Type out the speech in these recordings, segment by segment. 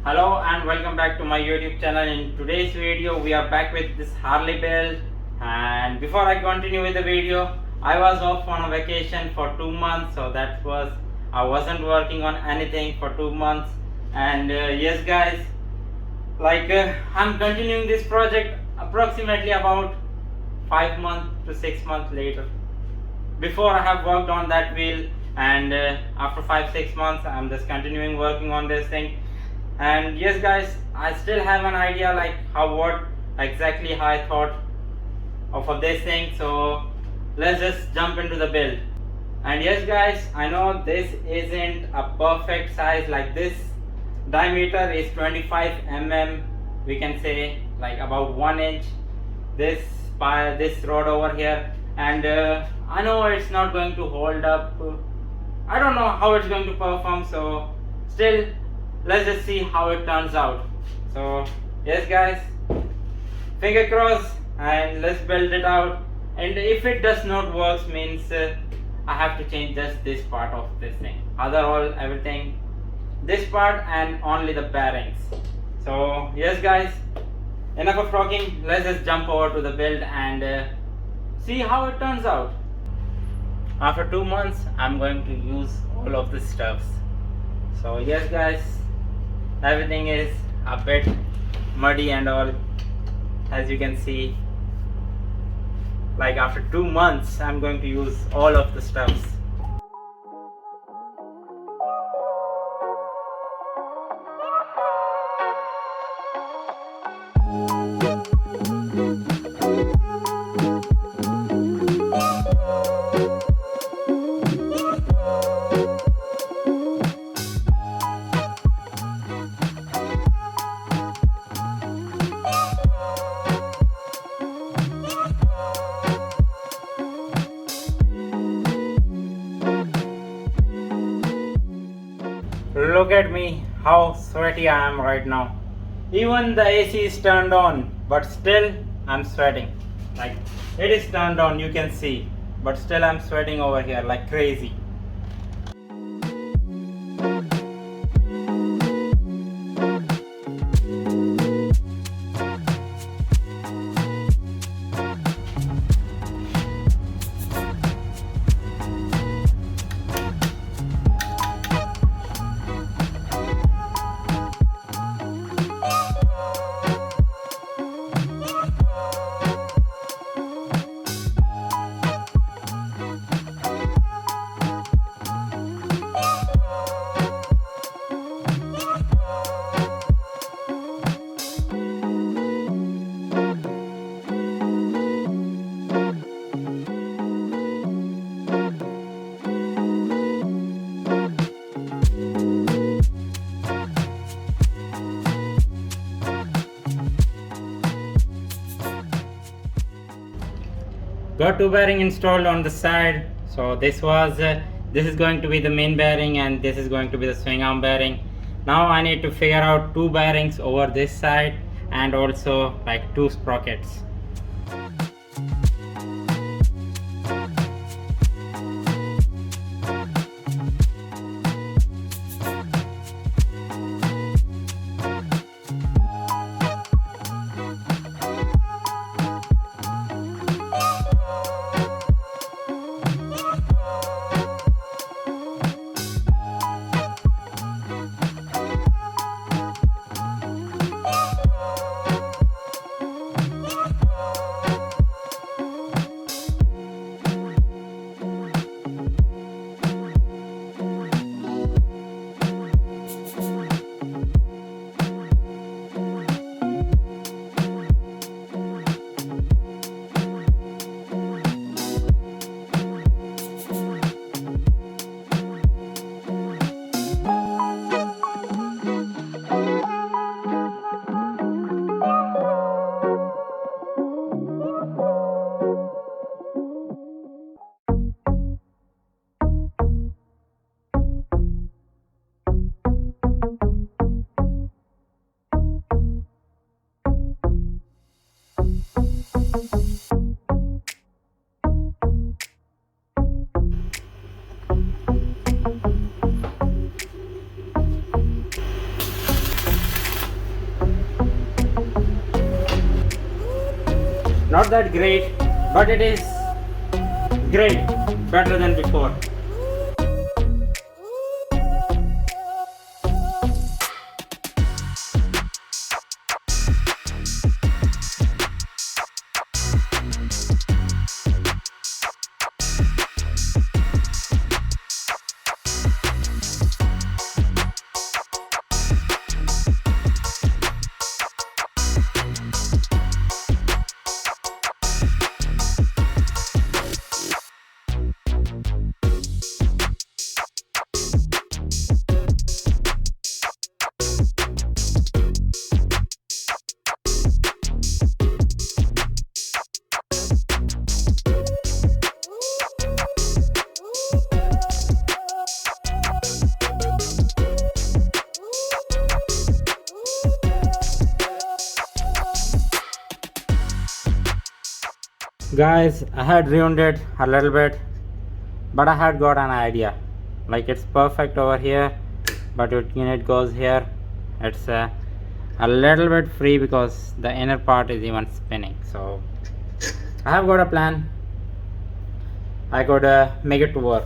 Hello and welcome back to my YouTube channel. In today's video we are back with this Harley build, and before I continue with the video, I was off on a vacation for 2 months, so I wasn't working on anything for 2 months. And yes guys, I'm continuing this project approximately about 5 months to 6 months later. Before I have worked on that wheel, and after 5-6 months I'm just continuing working on this thing. And yes guys, I still have an idea what exactly I thought of this thing, so let's just jump into the build. And yes guys, I know this isn't a perfect size. Like, this diameter is 25 mm, we can say like about 1 inch, this rod over here. And I know it's not going to hold up. I don't know how it's going to perform, so still let's just see how it turns out. So yes guys, finger crossed, and let's build it out. And if it does not work, means I have to change just this part of this thing. Everything, this part and only the bearings. So yes guys, enough of talking, let's just jump over to the build and see how it turns out. After 2 months I'm going to use all of the stuffs. So yes guys, everything is a bit muddy and all, as you can see. Like, after 2 months I'm going to use all of the stuffs. Look at me, how sweaty I am right now. Even the AC is turned on, but still I'm sweating. Like, it is turned on, you can see, but still I'm sweating over here like crazy. Got 2 bearing installed on the side. So this is going to be the main bearing, and this is going to be the swing arm bearing. Now I need to figure out 2 bearings over this side, and also like 2 sprockets. Not that great, but it is great, better than before. Guys, I had ruined it a little bit, but I had got an idea. Like, it's perfect over here, but your unit goes here. It's a little bit free because the inner part is even spinning. So I have got a plan. I could make it to work.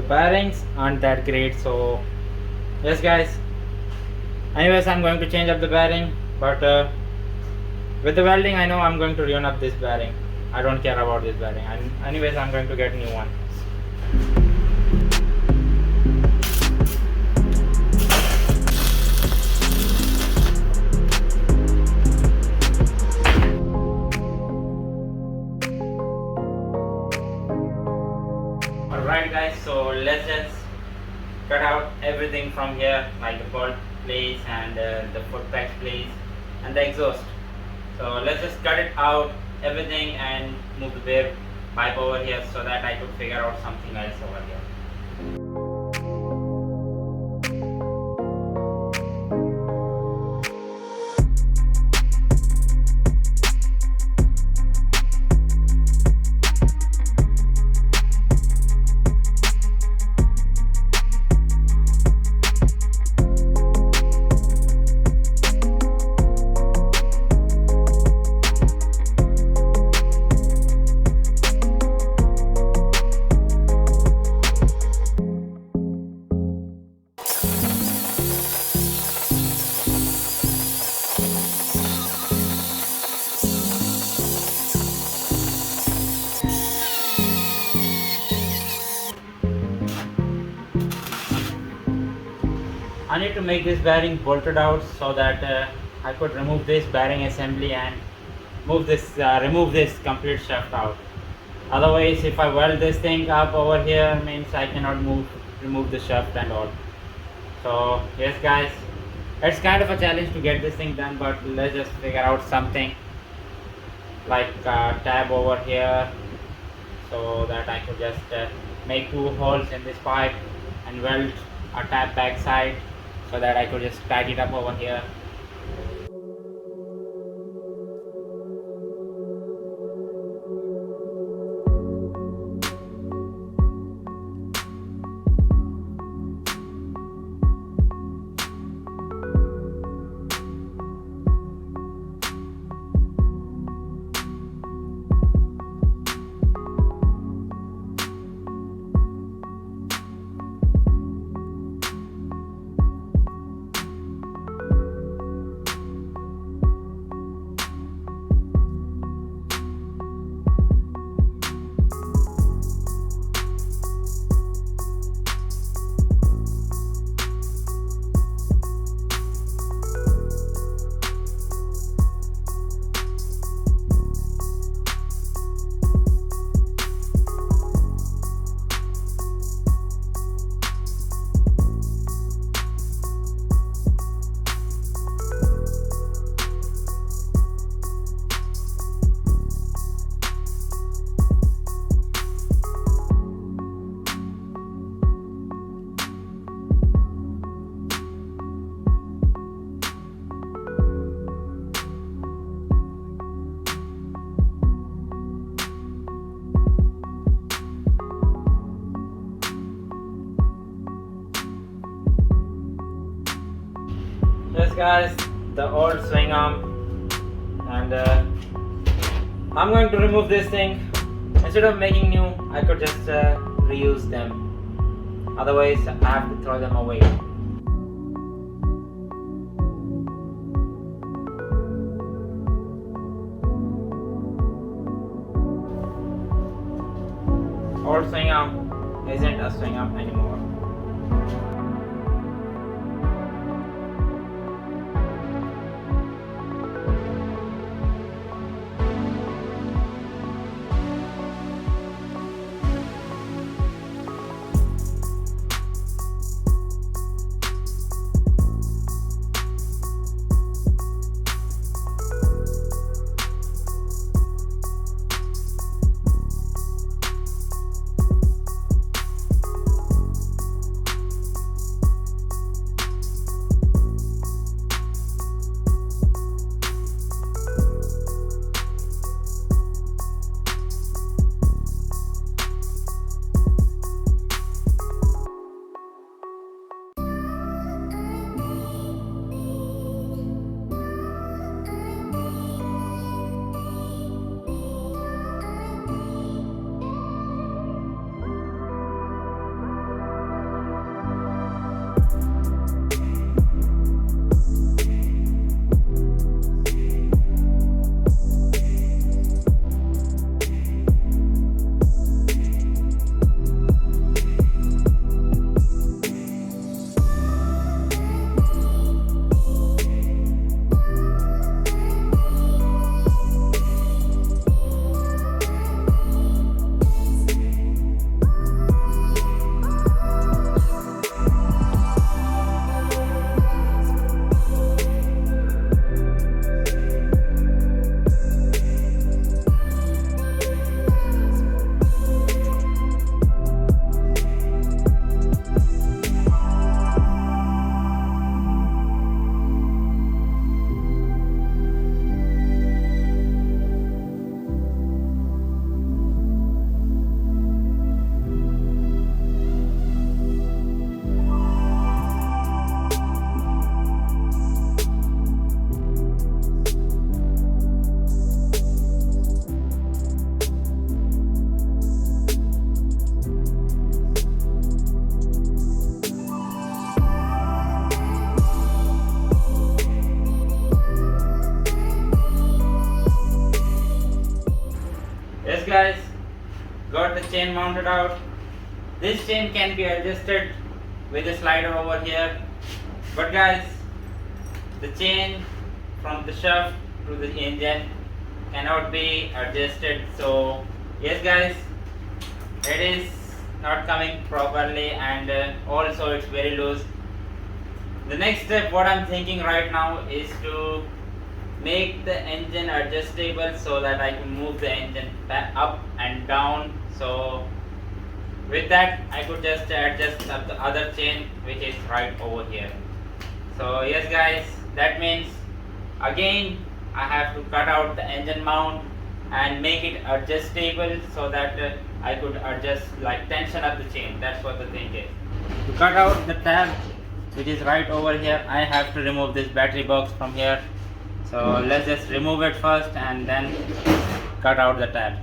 Bearings aren't that great, so yes guys, anyways I'm going to change up the bearing, but with the welding I know I'm going to ruin up this bearing. I don't care about this bearing, and anyways I'm going to get a new one. Alright guys, so let's just cut out everything from here, like the bolt place and the foot peg place and the exhaust. So let's just cut it out, everything, and move the bare pipe over here so that I could figure out something else over here. I need to make this bearing bolted out so that I could remove this bearing assembly and remove this complete shaft out. Otherwise, if I weld this thing up over here, means I cannot remove the shaft and all. So yes guys, it's kind of a challenge to get this thing done, but let's just figure out something like a tab over here, so that I could just make two holes in this pipe and weld a tab back side, so that I could just tight it up over here. Yes guys, the old swing arm, and I'm going to remove this thing. Instead of making new, I could just reuse them. Otherwise, I have to throw them away. Old swing arm isn't a swing arm anymore. Guys, got the chain mounted out. This chain can be adjusted with a slider over here, but guys, the chain from the shaft to the engine cannot be adjusted, so Yes guys, it is not coming properly, and also it's very loose. The next step what I'm thinking right now is to make the engine adjustable so that I can move the engine back up and down. So with that I could just adjust up the other chain which is right over here. So yes guys, that means again I have to cut out the engine mount and make it adjustable so that I could adjust, like, tension of the chain. That's what the thing is. To cut out the tab which is right over here, I have to remove this battery box from here. So let's just remove it first and then cut out the tab.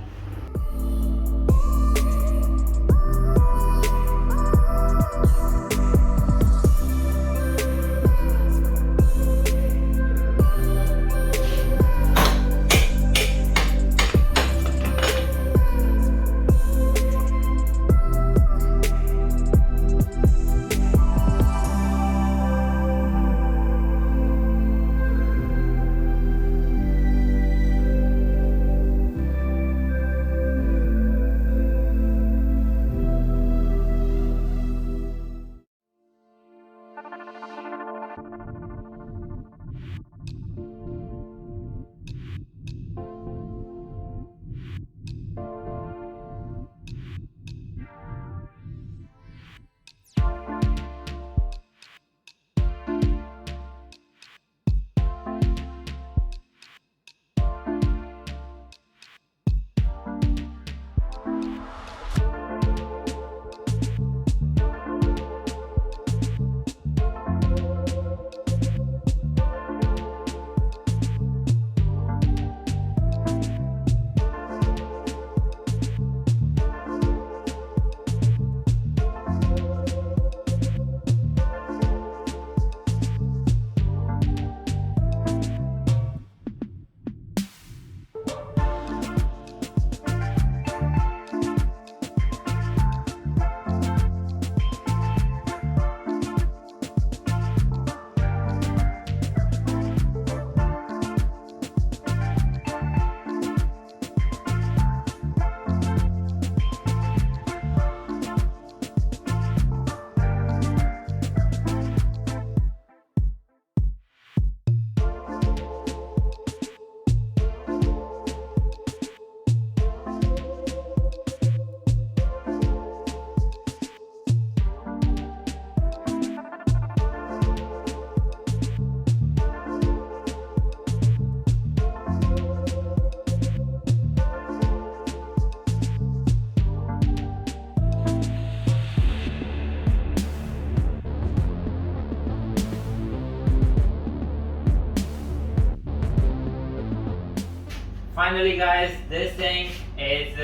Finally guys, this thing is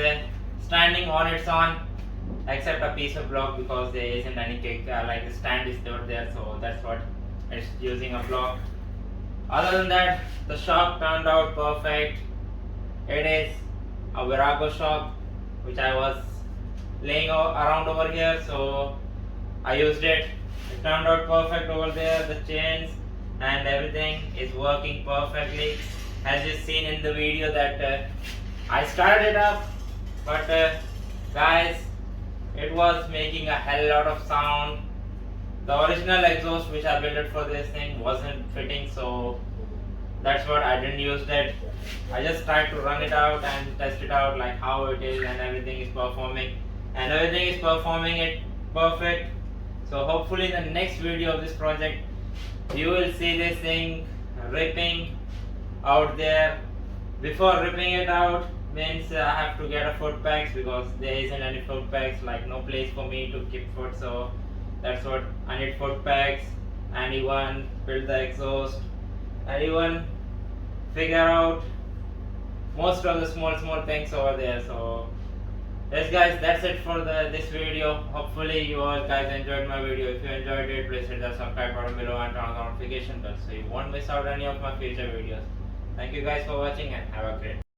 standing on its own, except a piece of block because there isn't any kick, like the stand is not there, so that's what it's using, a block. Other than that, the shock turned out perfect. It is a Virago shock which I was laying around over here, so I used it. It turned out perfect over there. The chains and everything is working perfectly, as you've seen in the video that I started it up, but guys, it was making a hell lot of sound. The original exhaust which I built for this thing wasn't fitting, so that's what I didn't use that. I just tried to run it out and test it out like how it is, and everything is performing, and everything is performing it perfect. So hopefully in the next video of this project you will see this thing ripping out there. Before ripping it out means I have to get a foot pegs, because there isn't any foot pegs, like no place for me to keep foot, so that's what I need, foot pegs, and even build the exhaust, and even figure out most of the small things over there. So yes guys, that's it for this video. Hopefully you all guys enjoyed my video. If you enjoyed it, please hit the subscribe button below and turn on the notification bell so you won't miss out any of my future videos. Thank you guys for watching and have a great day.